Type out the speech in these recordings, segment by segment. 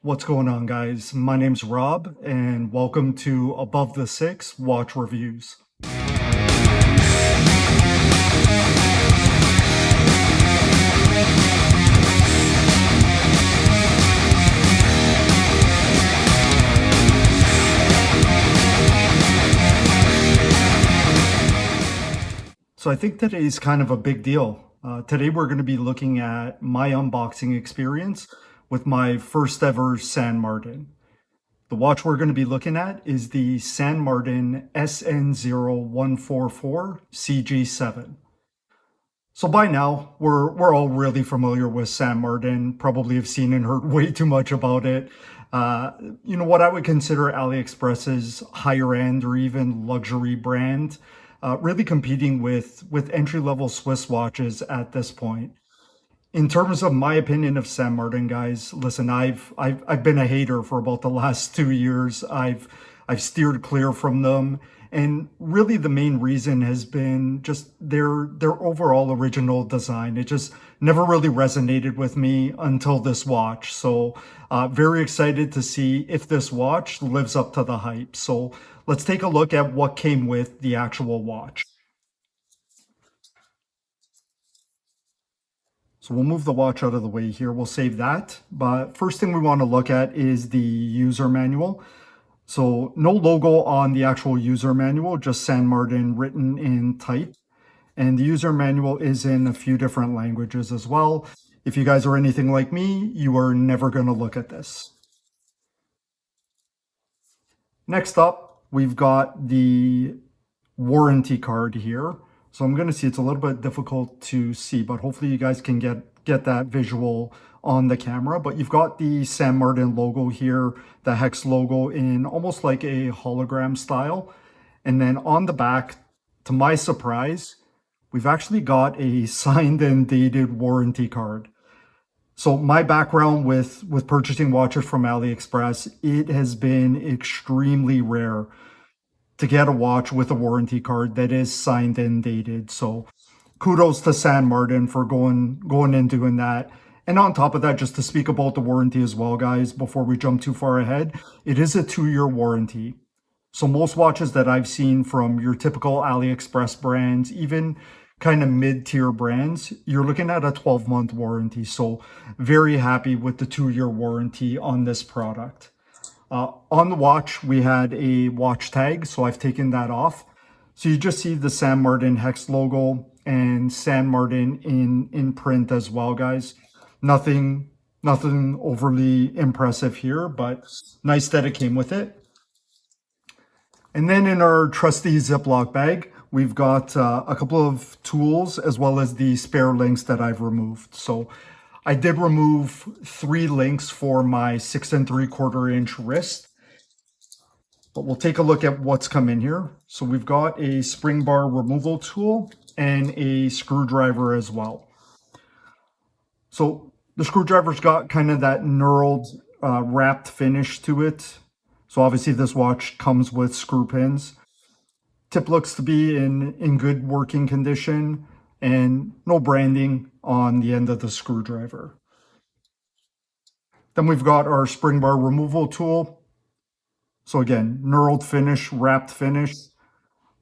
What's going on, guys? My name's Rob, and welcome to Above the Six Watch Reviews. So I think today's kind of a big deal. Today we're going to be looking at my unboxing experience with my first ever San Martin. The watch we're going to be looking at is the San Martin SN0144-CG7. So by now, we're all really familiar with San Martin, probably have seen and heard way too much about it. Uh, what I would consider AliExpress's higher end or even luxury brand, really competing with entry-level Swiss watches at this point. In terms of my opinion of San Martin, guys, listen, I've been a hater for about the last 2 years. I've steered clear from them, and really the main reason has been just their overall original design. It just never really resonated with me until this watch. So very excited to see if this watch lives up to the hype. So let's take a look at what came with the actual watch. So we'll move the watch out of the way here. We'll save that. But first thing we want to look at is the user manual. So no logo on the actual user manual, just San Martin written in type. And the user manual is in a few different languages as well. If you guys are anything like me, you are never going to look at this. Next up, we've got the warranty card here. So I'm going to see it's a little bit difficult to see, but hopefully you guys can get that visual on the camera. But you've got the San Martin logo here, the hex logo in almost like a hologram style. And then on the back, to my surprise, we've actually got a signed and dated warranty card. So my background with purchasing watches from AliExpress, it has been extremely rare to get a watch with a warranty card that is signed and dated. So kudos to San Martin for going and doing that. And on top of that, just to speak about the warranty as well, guys, before we jump too far ahead, it is a 2-year warranty. So most watches that I've seen from your typical AliExpress brands, even kind of mid-tier brands, you're looking at a 12-month warranty. So very happy with the 2-year warranty on this product. On the watch, we had a watch tag, so I've taken that off. So you just see the San Martin hex logo and San Martin in print as well, guys. Nothing overly impressive here, but nice that it came with it. And then in our trusty Ziploc bag, we've got a couple of tools as well as the spare links that I've removed. So I did remove 3 links for my 6 3/4 inch wrist, but we'll take a look at what's come in here. So we've got a spring bar removal tool and a screwdriver as well. So the screwdriver's got kind of that knurled wrapped finish to it. So obviously this watch comes with screw pins. Tip looks to be in good working condition and no branding on the end of the screwdriver. Then we've got our spring bar removal tool. So again, knurled finish, wrapped finish.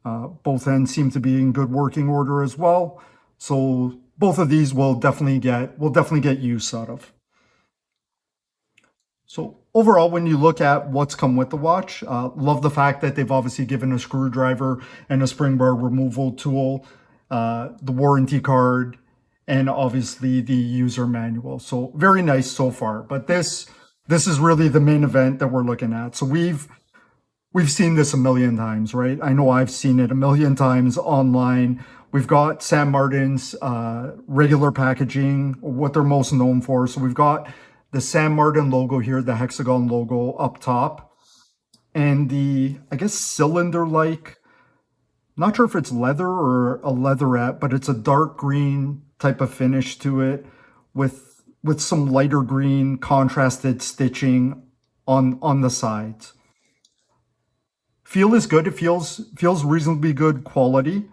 Both ends seem to be in good working order as well. So both of these we'll definitely get use out of. So overall, when you look at what's come with the watch, love the fact that they've obviously given a screwdriver and a spring bar removal tool, the warranty card, and obviously the user manual. So very nice so far. But this is really the main event that we're looking at. So we've seen this a million times, right? I know I've seen it a million times online. We've got San Martin's regular packaging, what they're most known for. So we've got the San Martin logo here, the hexagon logo up top, and the, I guess, cylinder-like, not sure if it's leather or a leatherette, but it's a dark green type of finish to it with some lighter green contrasted stitching on the sides. Feel is good. It feels reasonably good quality.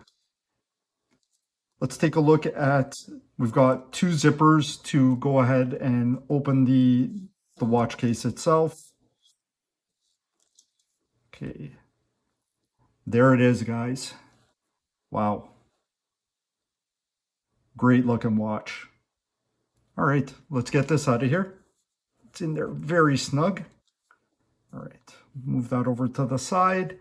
Let's take a look at, we've got 2 zippers to go ahead and open the the watch case itself. Okay, there it is, guys. Wow, great looking watch. All right, let's get this out of here. It's in there very snug. All right, move that over to the side.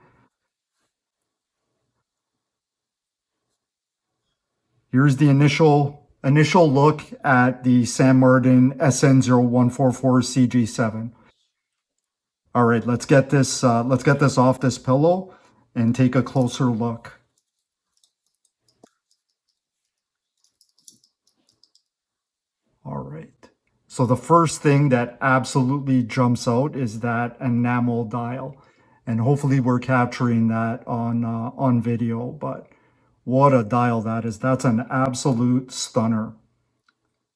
Here's the initial look at the San Martin SN0144-CG7. All right, let's get this off this pillow and take a closer look. All right. So the first thing that absolutely jumps out is that enamel dial. And hopefully we're capturing that on video, but what a dial that is. That's an absolute stunner.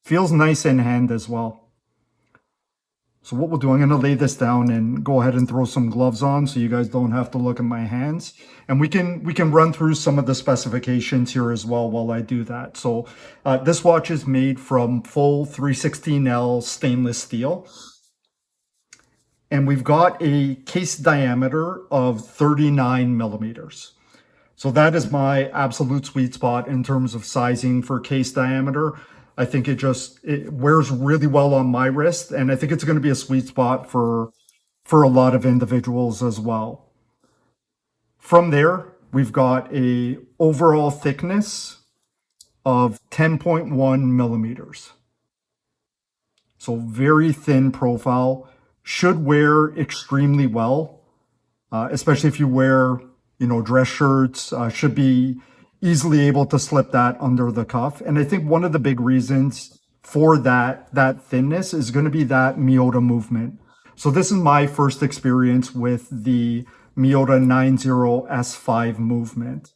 Feels nice in hand as well. So what we'll do, I'm going to lay this down and go ahead and throw some gloves on so you guys don't have to look at my hands. And we can run through some of the specifications here as well while I do that. So this watch is made from full 316L stainless steel. And we've got a case diameter of 39 millimeters. So that is my absolute sweet spot in terms of sizing for case diameter. I think it wears really well on my wrist, and I think it's going to be a sweet spot for a lot of individuals as well. From there, we've got a overall thickness of 10.1 millimeters. So very thin profile, should wear extremely well, especially if you wear, dress shirts, should be easily able to slip that under the cuff. And I think one of the big reasons for that thinness is going to be that Miyota movement. So this is my first experience with the Miyota 90S5 movement.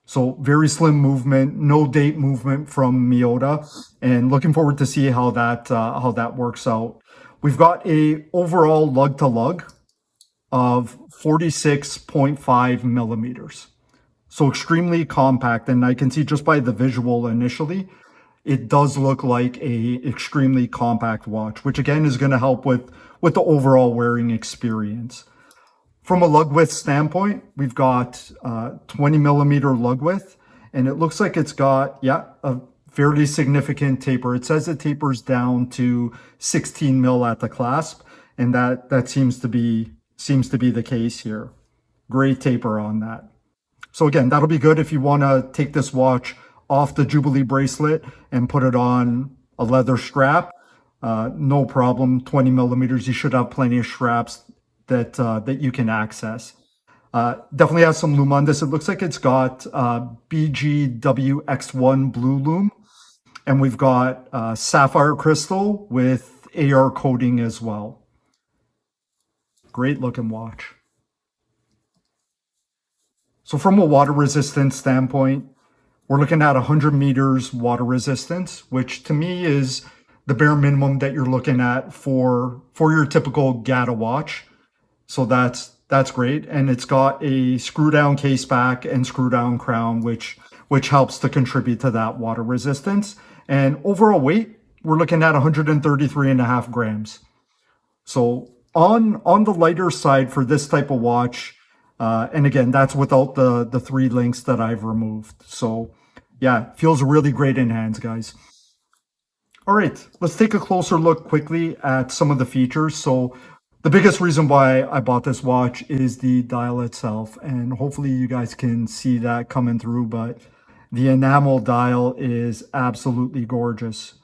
So very slim movement, no date movement from Miyota, and looking forward to see how that works out. We've got a overall lug to lug of 46.5 millimeters. So extremely compact, and I can see just by the visual initially, it does look like a extremely compact watch, which again is going to help with the overall wearing experience. From a lug width standpoint, we've got 20 millimeter lug width, and it looks like it's got, a fairly significant taper. It says it tapers down to 16 mil at the clasp, and that seems to be the case here. Great taper on that. So again, that'll be good if you want to take this watch off the Jubilee bracelet and put it on a leather strap. No problem, 20 millimeters. You should have plenty of straps that you can access. Definitely has some lume on this. It looks like it's got BGWX1 blue lume, and we've got sapphire crystal with AR coating as well. Great looking watch. So from a water resistance standpoint, we're looking at 100 meters water resistance, which to me is the bare minimum that you're looking at for your typical GATA watch. So that's great. And it's got a screw down case back and screw down crown, which helps to contribute to that water resistance. And overall weight, we're looking at 133.5 grams. So on the lighter side for this type of watch, and again, that's without the 3 links that I've removed. So yeah, feels really great in hands, guys. All right, let's take a closer look quickly at some of the features. So the biggest reason why I bought this watch is the dial itself, and hopefully you guys can see that coming through, but the enamel dial is absolutely gorgeous.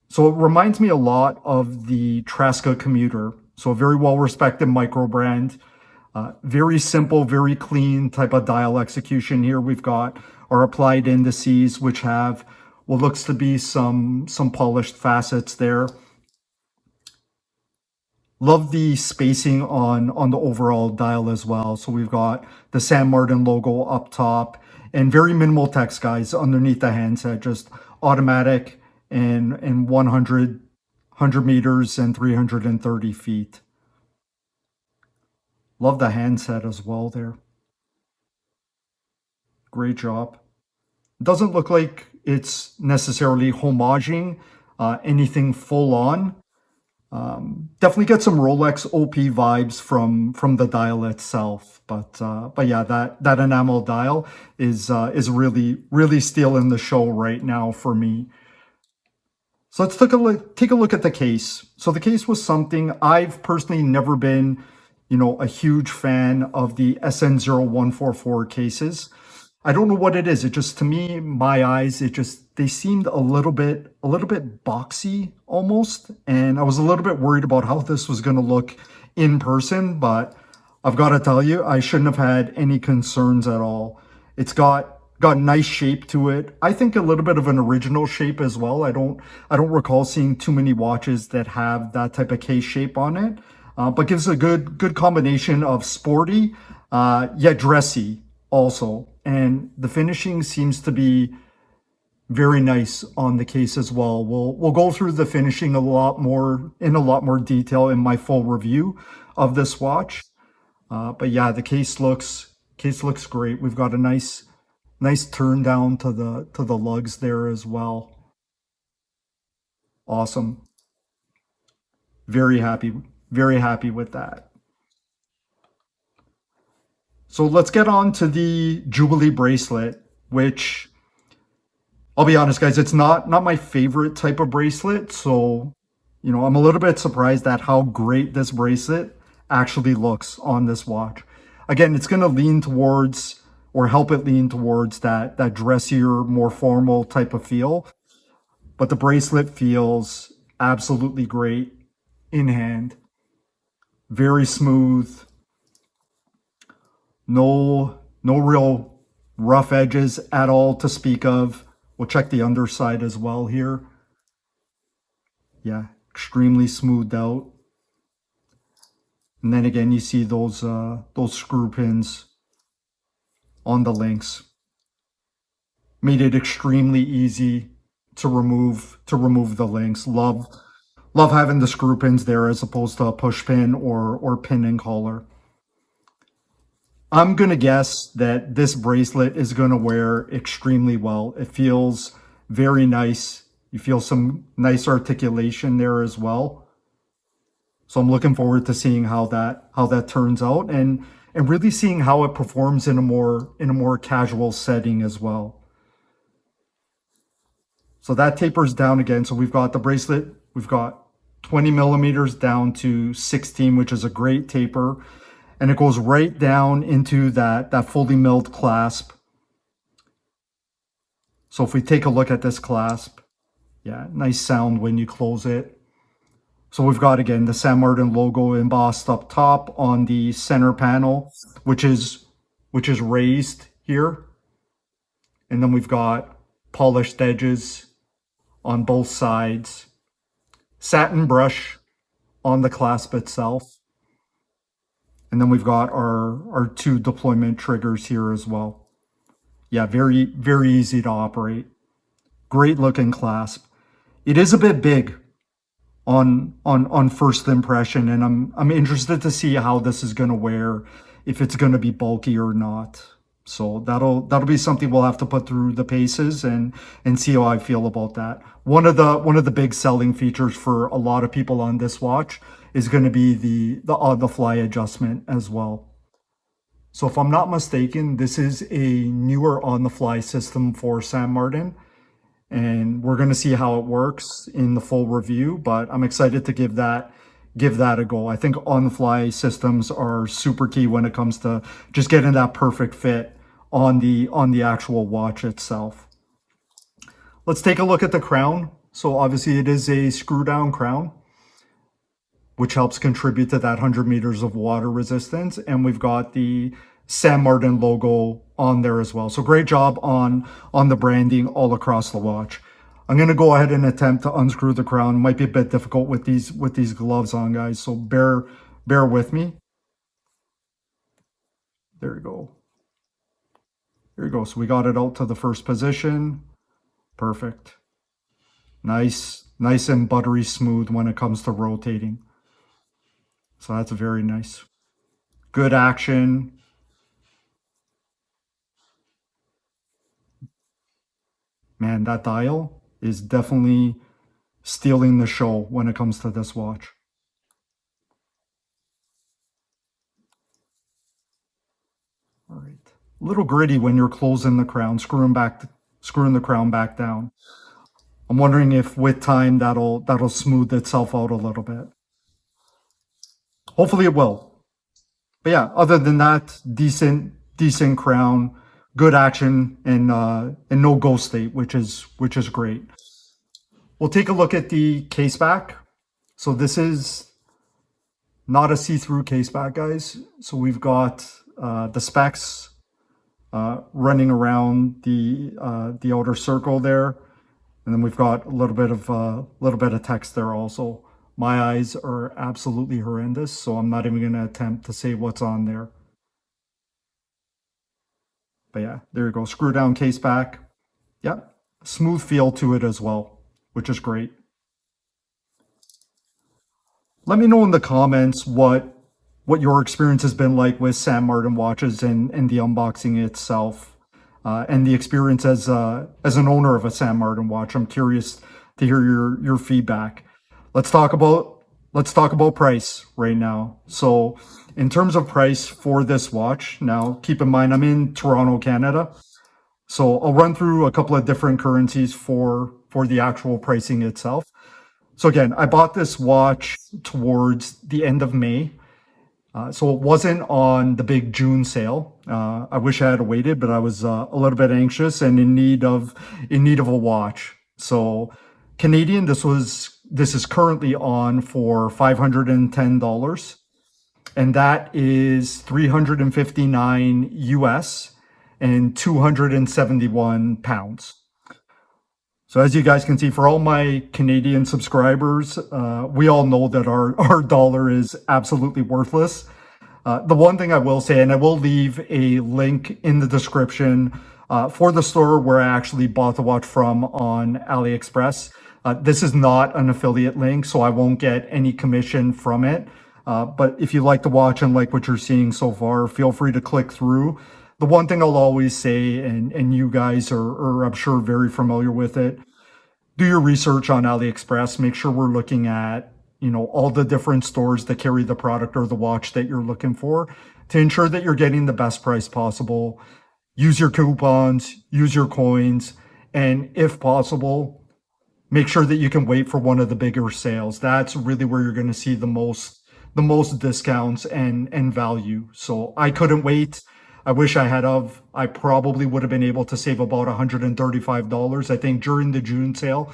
So it reminds me a lot of the Tresca Commuter. So a very well-respected micro brand. Very simple, very clean type of dial execution here. We've got our applied indices, which have what looks to be some polished facets there. Love the spacing on the overall dial as well. So we've got the San Martin logo up top and very minimal text, guys, underneath the handset, just automatic and 100 meters and 330 feet. Love the handset as well there. Great job. Doesn't look like it's necessarily homaging anything full on. Definitely get some Rolex OP vibes from the dial itself, but yeah, that enamel dial is really stealing the show right now for me. So let's take a look at the case. So the case was something I've personally never been, a huge fan of the SN0144 cases. I don't know what it is. It just, to me, my eyes, they seemed a little bit boxy almost. And I was a little bit worried about how this was going to look in person, but I've got to tell you, I shouldn't have had any concerns at all. It's got nice shape to it. I think a little bit of an original shape as well. I don't recall seeing too many watches that have that type of case shape on it. But gives a good combination of sporty, yet dressy also. And the finishing seems to be very nice on the case as well. We'll go through the finishing a lot more detail in my full review of this watch. But yeah, the case looks great. We've got a nice turn down to the lugs there as well. Awesome. Very happy, very happy with that. So let's get on to the Jubilee bracelet, which I'll be honest, guys, it's not my favorite type of bracelet. So, I'm a little bit surprised at how great this bracelet actually looks on this watch. Again, it's going to lean towards or help it lean towards that dressier, more formal type of feel. But the bracelet feels absolutely great in hand. Very smooth. No real rough edges at all to speak of. We'll check the underside as well here. Yeah, extremely smoothed out. And then again, you see those screw pins on the links. Made it extremely easy to remove the links. Love having the screw pins there as opposed to a push pin or pin and collar. I'm gonna guess that this bracelet is gonna wear extremely well. It feels very nice. You feel some nice articulation there as well. So I'm looking forward to seeing how that turns out and really seeing how it performs in a more casual setting as well. So that tapers down again. So we've got the bracelet, we've got 20 millimeters down to 16, which is a great taper. And it goes right down into that fully milled clasp. So if we take a look at this clasp, yeah, nice sound when you close it. So we've got, again, the San Martin logo embossed up top on the center panel, which is raised here. And then we've got polished edges on both sides. Satin brush on the clasp itself. And then we've got our two deployment triggers here as well. Yeah, very easy to operate. Great looking clasp. It is a bit big on first impression, and I'm interested to see how this is going to wear, if it's going to be bulky or not. So that'll be something we'll have to put through the paces and see how I feel about that. One of the big selling features for a lot of people on this watch is going to be the on the fly adjustment as well. So if I'm not mistaken, this is a newer on the fly system for San Martin, and we're going to see how it works in the full review, but I'm excited to give that a go. I think on the fly systems are super key when it comes to just getting that perfect fit on the actual watch itself. Let's take a look at the crown. So obviously it is a screw down crown, which helps contribute to that 100 meters of water resistance. And we've got the San Martin logo on there as well. So great job on the branding all across the watch. I'm going to go ahead and attempt to unscrew the crown. Might be a bit difficult with these gloves on, guys. So bear with me. There you go. There you go. So we got it out to the first position. Perfect. Nice and buttery smooth when it comes to rotating. So that's very nice. Good action. Man, that dial is definitely stealing the show when it comes to this watch. a little gritty when you're closing the crown, screwing the crown back down. I'm wondering if with time that'll smooth itself out a little bit. Hopefully it will. But yeah, other than that, decent crown, good action, and no ghost state, which is great. We'll take a look at the case back. So this is not a see-through case back, guys. So we've got the specs running around the outer circle there, and then we've got a little bit of text there also. My eyes are absolutely horrendous, so I'm not even going to attempt to say what's on there. But yeah, there you go. Screw down case back. Yep, smooth feel to it as well, which is great. Let me know in the comments what your experience has been like with San Martin watches and the unboxing itself, and the experience as an owner of a San Martin watch. I'm curious to hear your feedback. Let's talk about price right now. So in terms of price for this watch, now keep in mind I'm in Toronto, Canada. So I'll run through a couple of different currencies for the actual pricing itself. So again, I bought this watch towards the end of May. So it wasn't on the big June sale. I wish I had waited, but I was a little bit anxious and in need of a watch. So Canadian, this is currently on for $510, and that is 359 US and 271 pounds. So as you guys can see, for all my Canadian subscribers, we all know that our dollar is absolutely worthless. The one thing I will say, and I will leave a link in the description for the store where I actually bought the watch from on AliExpress. This is not an affiliate link, so I won't get any commission from it. But if you like the watch and like what you're seeing so far, feel free to click through. The one thing I'll always say, and you guys are I'm sure very familiar with it, do your research on AliExpress. Make sure we're looking at, all the different stores that carry the product or the watch that you're looking for to ensure that you're getting the best price possible. Use your coupons, use your coins, and if possible, make sure that you can wait for one of the bigger sales. That's really where you're going to see the most discounts and value. So I couldn't wait. I wish I had of. I probably would have been able to save about $135. I think during the June sale,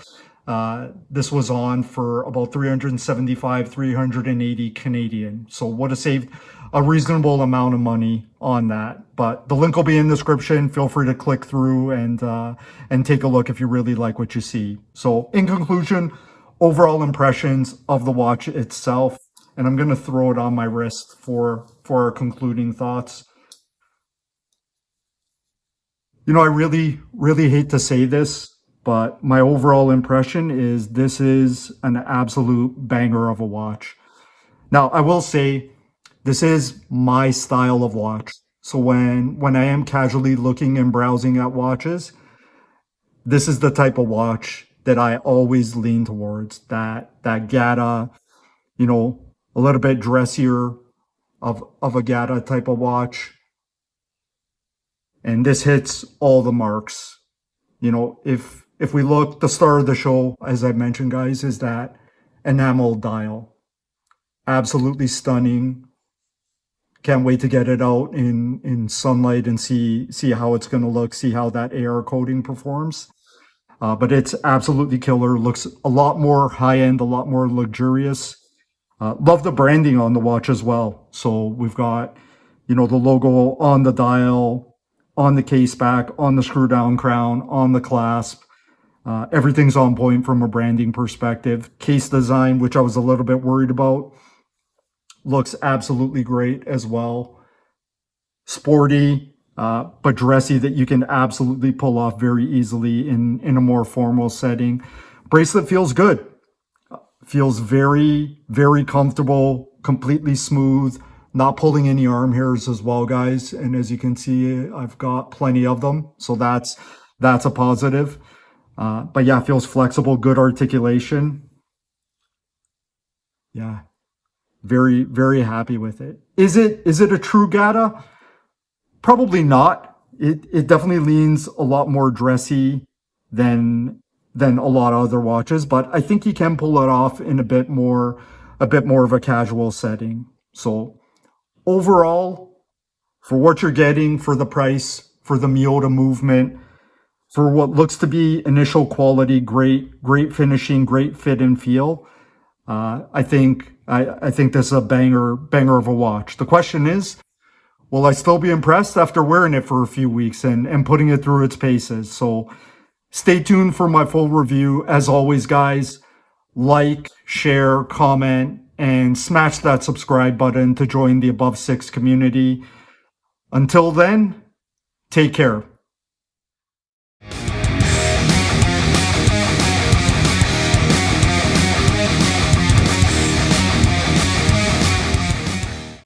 this was on for about 375, 380 Canadian. So would have saved a reasonable amount of money on that. But the link will be in the description. Feel free to click through and take a look if you really like what you see. So in conclusion, overall impressions of the watch itself, and I'm going to throw it on my wrist for our concluding thoughts. I really, really hate to say this, but my overall impression is this is an absolute banger of a watch. Now, I will say this is my style of watch. So when I am casually looking and browsing at watches, this is the type of watch that I always lean towards. That Gata, a little bit dressier of a Gata type of watch. And this hits all the marks. If we look, the star of the show, as I mentioned, guys, is that enamel dial. Absolutely stunning. Can't wait to get it out in sunlight and see how it's going to look, see how that AR coating performs. But it's absolutely killer. Looks a lot more high-end, a lot more luxurious. Love the branding on the watch as well. So we've got, the logo on the dial, on the case back, on the screw down crown, on the clasp. Everything's on point from a branding perspective. Case design, which I was a little bit worried about, looks absolutely great as well. Sporty, but dressy, that you can absolutely pull off very easily in a more formal setting. Bracelet feels good. Feels very, very comfortable, completely smooth. Not pulling any arm hairs as well, guys. And as you can see, I've got plenty of them. So that's a positive. But yeah, feels flexible, good articulation. Yeah, very, very happy with it. Is it a true Gata? Probably not. it definitely leans a lot more dressy than a lot of other watches, but I think you can pull it off in a bit more of a casual setting. So overall, for what you're getting for the price, for the Miyota movement, for what looks to be initial quality, great finishing, great fit and feel, I think this is a banger of a watch. The question is, will I still be impressed after wearing it for a few weeks and putting it through its paces? So stay tuned for my full review. As always, guys, like, share, comment, and smash that subscribe button to join the Above Six community. Until then, take care.